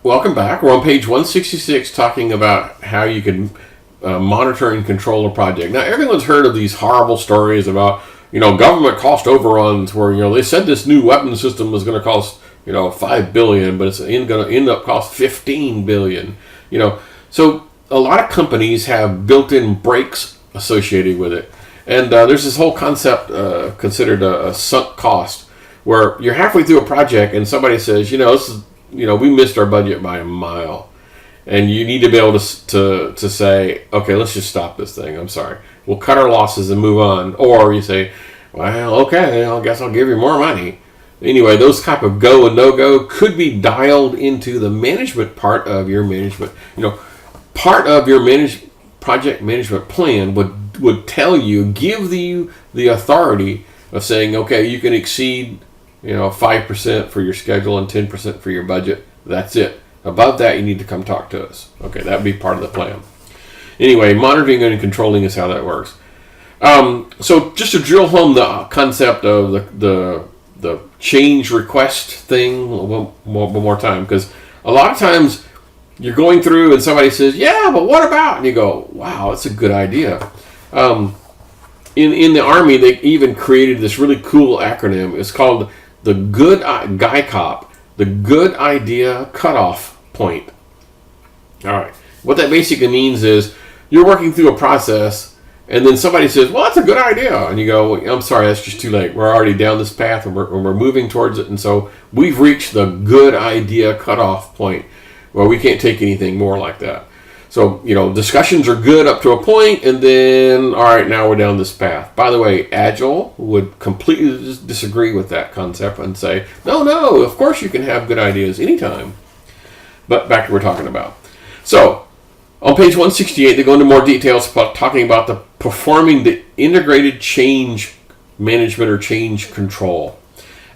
Welcome back. We're on page 166 talking about how you can monitor and control a project. Now, everyone's heard of these horrible stories about, government cost overruns where, they said this new weapon system was going to cost, $5 billion, but it's going to end up cost $15 billion. So a lot of companies have built-in brakes associated with it. And there's this whole concept considered a sunk cost, where you're halfway through a project and somebody says, we missed our budget by a mile. And you need to be able to say, okay, let's just stop this thing. I'm sorry. We'll cut our losses and move on. Or you say, well, okay, I guess I'll give you more money. Anyway, those type of go and no-go could be dialed into the management part of your management. Part of your project management plan would tell you, give you the authority of saying, okay, you can exceed 5% for your schedule and 10% for your budget. That's it. Above that, you need to come talk to us. Okay, that would be part of the plan. Anyway, monitoring and controlling is how that works. So just to drill home the concept of the change request thing one more time, because a lot of times you're going through and somebody says, yeah, but what about? And you go, wow, that's a good idea. In the Army, they even created this really cool acronym. It's called the Good the Good Idea Cutoff Point. All right. What that basically means is you're working through a process, and then somebody says, well, that's a good idea. And you go, I'm sorry, that's just too late. We're already down this path, and we're moving towards it. And so we've reached the good idea cutoff point where we can't take anything more like that. So, discussions are good up to a point, and then, all right, now we're down this path. By the way, Agile would completely disagree with that concept and say, no, of course you can have good ideas anytime. But back to what we're talking about. So, on page 168, they go into more details about talking about performing the integrated change management or change control.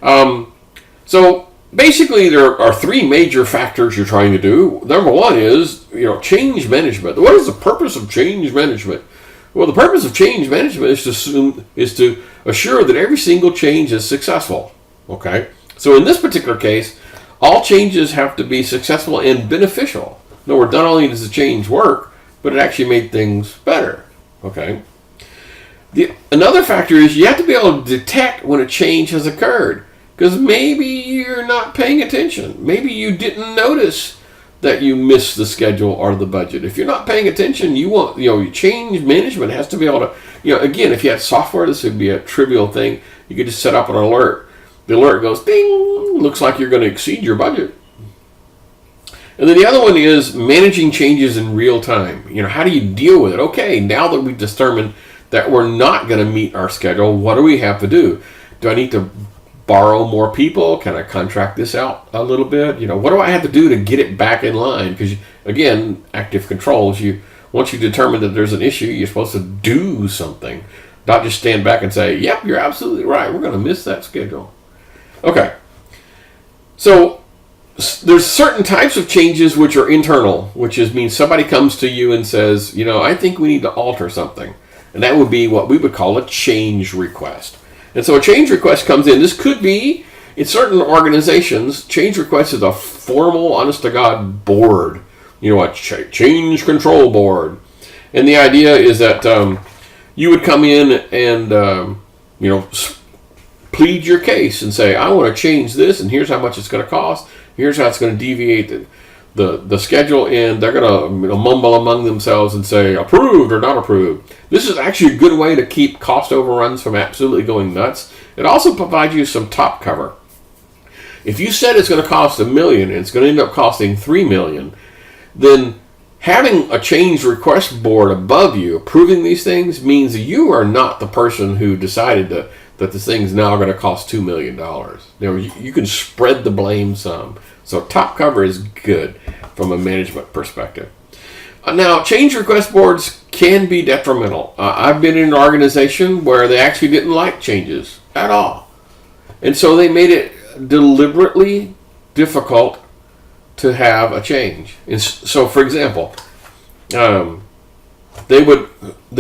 So, basically, there are three major factors you're trying to do. Number one is, change management. What is the purpose of change management? Well, the purpose of change management is to assure that every single change is successful. Okay? So in this particular case, all changes have to be successful and beneficial. In other words, not only does the change work, but it actually made things better. Okay? Another factor is you have to be able to detect when a change has occurred. Because maybe you're not paying attention. Maybe you didn't notice that you missed the schedule or the budget. If you're not paying attention, your change management has to be able to, again, if you had software, this would be a trivial thing. You could just set up an alert. The alert goes, ding, looks like you're going to exceed your budget. And then the other one is managing changes in real time. How do you deal with it? Okay, now that we've determined that we're not going to meet our schedule, what do we have to do? Do I need to borrow more people? Can I contract this out a little bit? What do I have to do to get it back in line? Because, again, active controls, once you determine that there's an issue, you're supposed to do something. Not just stand back and say, yep, you're absolutely right. We're going to miss that schedule. Okay. So there's certain types of changes which are internal, which means somebody comes to you and says, I think we need to alter something. And that would be what we would call a change request. And so a change request comes in. This could be, in certain organizations, change request is a formal, honest-to-God board. A change control board. And the idea is that you would come in and, plead your case and say, I want to change this, and here's how much it's going to cost. Here's how it's going to deviate the schedule, and they're going to mumble among themselves and say approved or not approved. This is actually a good way to keep cost overruns from absolutely going nuts. It also provides you some top cover. If you said it's going to cost $1 million and it's going to end up costing $3 million, then having a change request board above you approving these things means that you are not the person who decided that this thing's now going to cost $2 million. You can spread the blame some. So top cover is good from a management perspective. Now, change request boards can be detrimental. I've been in an organization where they actually didn't like changes at all. And so they made it deliberately difficult to have a change. And so, for example, the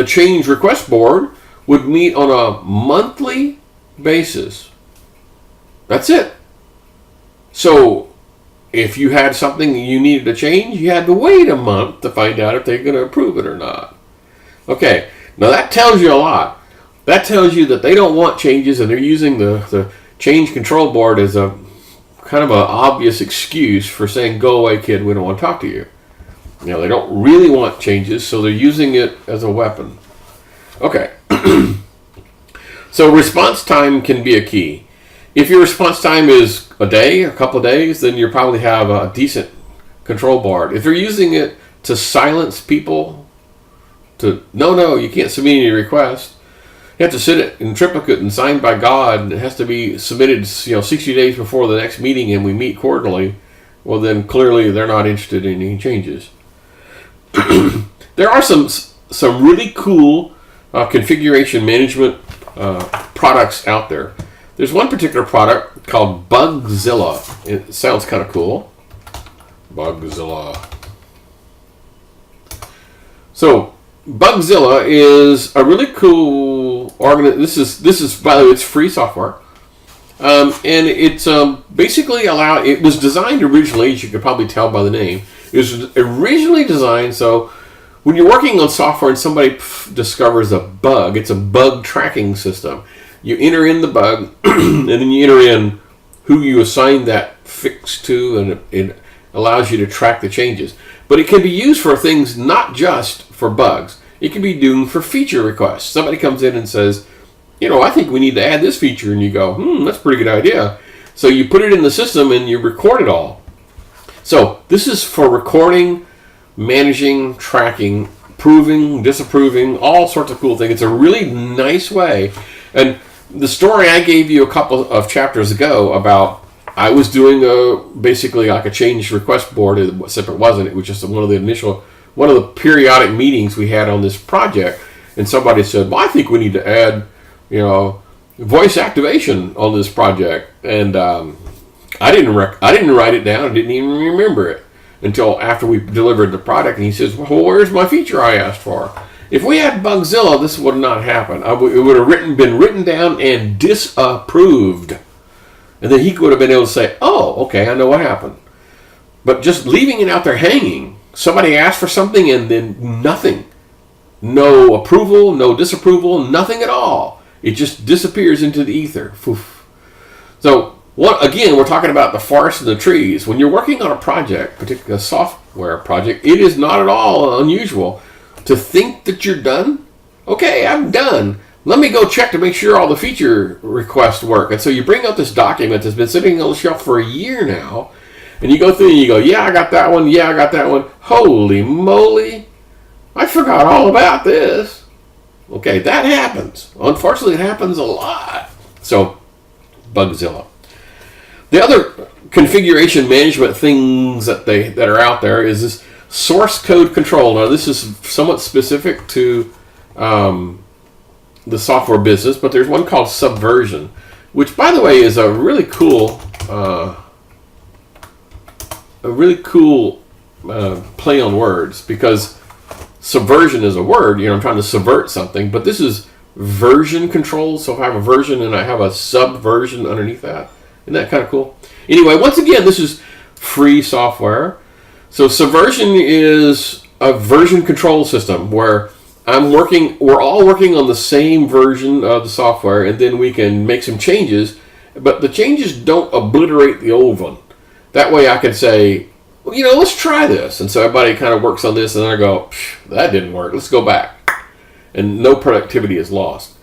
change request board would meet on a monthly basis. That's it. So if you had something you needed to change, you had to wait a month to find out if they're going to approve it or not. Okay, now that tells you a lot. That tells you that they don't want changes, and they're using the change control board as a kind of an obvious excuse for saying, go away, kid, we don't want to talk to you. You know, they don't really want changes, so they're using it as a weapon. Okay. So response time can be a key. If your response time is a day, a couple of days, then you probably have a decent control board. If you're using it to silence people, no, you can't submit any request. You have to sit it in triplicate and signed by God, and it has to be submitted 60 days before the next meeting, and we meet quarterly. Well, then clearly they're not interested in any changes. There are some really cool configuration management products out there. There's one particular product called Bugzilla. It sounds kind of cool. Bugzilla. So Bugzilla is a really cool This is by the way, it's free software, and it's basically It was designed originally, as you could probably tell by the name. It was originally designed so when you're working on software and somebody discovers a bug, it's a bug tracking system. You enter in the bug, and then you enter in who you assign that fix to, and it allows you to track the changes. But it can be used for things not just for bugs. It can be doomed for feature requests. Somebody comes in and says, I think we need to add this feature, and you go, that's a pretty good idea. So you put it in the system and you record it all. So this is for recording, managing, tracking, approving, disapproving, all sorts of cool things. It's a really nice way. And the story I gave you a couple of chapters ago about I was doing basically like a change request board, except it wasn't. It was just one of the periodic meetings we had on this project. And somebody said, well, I think we need to add, voice activation on this project. And I didn't write it down. I didn't even remember it until after we delivered the product. And he says, well, where's my feature I asked for? If we had Bugzilla, this would not happen. It would have been written down and disapproved. And then he would have been able to say, oh, okay, I know what happened. But just leaving it out there hanging, somebody asked for something and then nothing. No approval, no disapproval, nothing at all. It just disappears into the ether. Poof. So, again, we're talking about the forest and the trees. When you're working on a project, particularly a software project, it is not at all unusual to think that you're done. Okay, I'm done. Let me go check to make sure all the feature requests work. And so you bring up this document that's been sitting on the shelf for a year now, and you go through and you go, yeah, I got that one. Yeah, I got that one. Holy moly. I forgot all about this. Okay, that happens. Unfortunately, it happens a lot. So, Bugzilla. The other configuration management things that are out there is this source code control. Now, this is somewhat specific to the software business, but there's one called Subversion, which, by the way, is a really cool play on words, because subversion is a word. I'm trying to subvert something, but this is version control. So if I have a version and I have a subversion underneath that, isn't that kind of cool? Anyway, once again, this is free software. So Subversion is a version control system where we're all working on the same version of the software, and then we can make some changes, but the changes don't obliterate the old one. That way I can say, well, let's try this. And so everybody kind of works on this, and then I go, that didn't work. Let's go back. And no productivity is lost.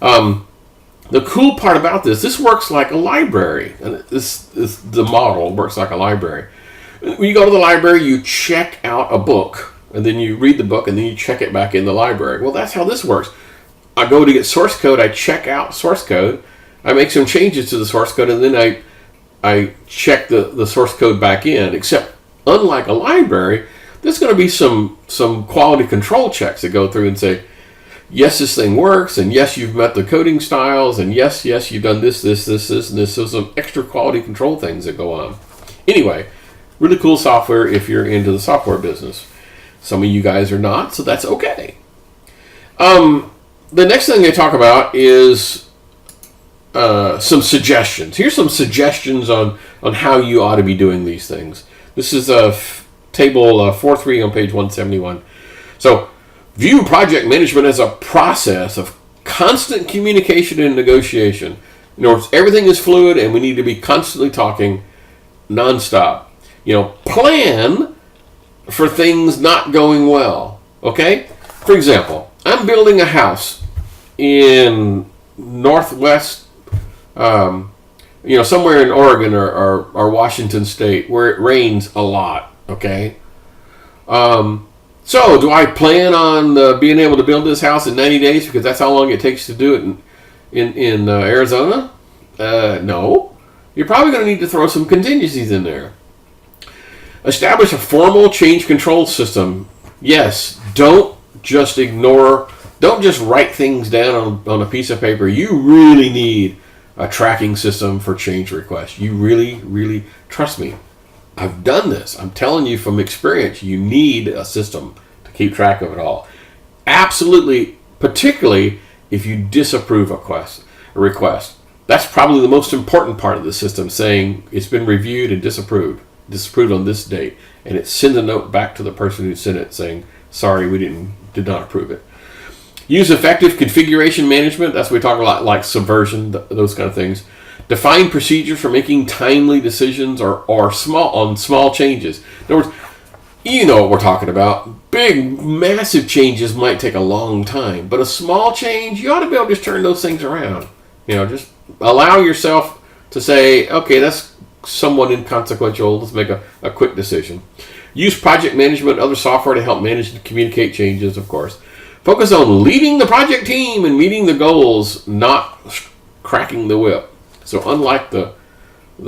The cool part about this works like a library. And the model works like a library. When you go to the library, you check out a book, and then you read the book, and then you check it back in the library. Well, that's how this works. I go to get source code, I check out source code, I make some changes to the source code, and then I check the source code back in. Except, unlike a library, there's going to be some quality control checks that go through and say, yes, this thing works, and yes, you've met the coding styles, and yes, you've done this, and this. So some extra quality control things that go on. Anyway, really cool software if you're into the software business. Some of you guys are not, so that's okay. The next thing I talk about is some suggestions. Here's some suggestions on on how you ought to be doing these things. This is table 4.3 on page 171. So, view project management as a process of constant communication and negotiation. In other words, everything is fluid and we need to be constantly talking nonstop. Plan for things not going well. Okay? For example, I'm building a house in northwest, somewhere in Oregon or Washington State where it rains a lot. Okay? So, do I plan on being able to build this house in 90 days because that's how long it takes to do it in Arizona? No. You're probably going to need to throw some contingencies in there. Establish a formal change control system. Yes, don't just write things down on a piece of paper. You really need a tracking system for change requests. You really, really, trust me. I've done this. I'm telling you from experience, you need a system to keep track of it all. Absolutely, particularly if you disapprove a request. That's probably the most important part of the system, saying it's been reviewed and disapproved on this date, and it sends a note back to the person who sent it saying, sorry, we did not approve it. Use effective configuration management. That's what we talk a lot, like subversion, those kind of things. Define procedures for making timely decisions or small changes. In other words, you know what we're talking about. Big, massive changes might take a long time, but a small change, you ought to be able to just turn those things around. Just allow yourself to say, okay, that's somewhat inconsequential. Let's make a quick decision. Use project management, other software to help manage and communicate changes, of course. Focus on leading the project team and meeting the goals, not cracking the whip. So unlike the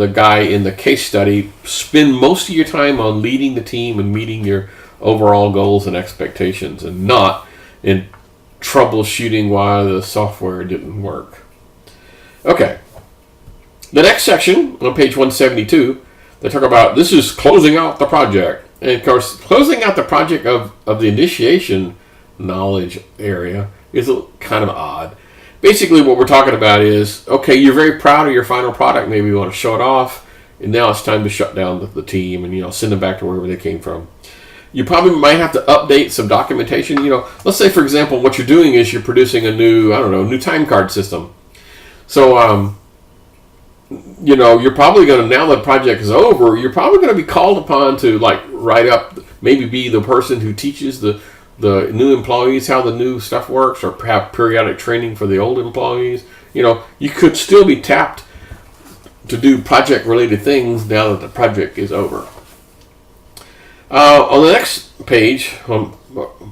guy in the case study, spend most of your time on leading the team and meeting your overall goals and expectations, and not in troubleshooting why the software didn't work. Okay. The next section on page 172, they talk about this is closing out the project. And of course, closing out the project of the initiation knowledge area is kind of odd. Basically, what we're talking about is, okay, you're very proud of your final product. Maybe you want to show it off, and now it's time to shut down the team and send them back to wherever they came from. You probably might have to update some documentation. Let's say, for example, what you're doing is you're producing a new time card system. So, you're probably going to, now that the project is over, you're probably going to be called upon to write up, maybe be the person who teaches the new employees how the new stuff works, or have periodic training for the old employees. You could still be tapped to do project-related things now that the project is over. On the next page, on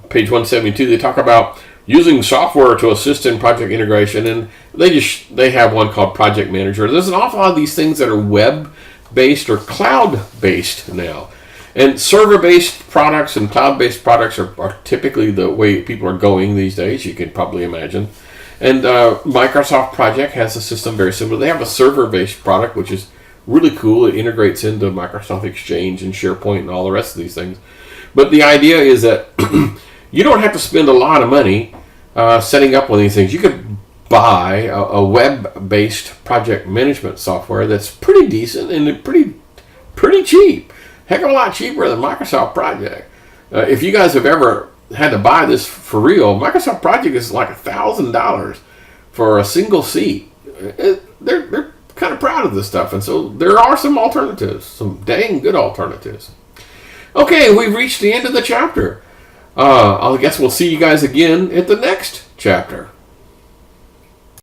page 172, they talk about using software to assist in project integration, and they have one called Project Manager. There's an awful lot of these things that are web-based or cloud-based now. And server-based products and cloud-based products are typically the way people are going these days, you can probably imagine. And Microsoft Project has a system very similar. They have a server-based product, which is really cool. It integrates into Microsoft Exchange and SharePoint and all the rest of these things. But the idea is that you don't have to spend a lot of money setting up one of these things. You could buy a web-based project management software that's pretty decent and pretty cheap. Heck of a lot cheaper than Microsoft Project. If you guys have ever had to buy this for real, Microsoft Project is like $1,000 for a single seat. They're kind of proud of this stuff, and so there are some alternatives, some dang good alternatives. Okay, we've reached the end of the chapter. I guess we'll see you guys again at the next chapter.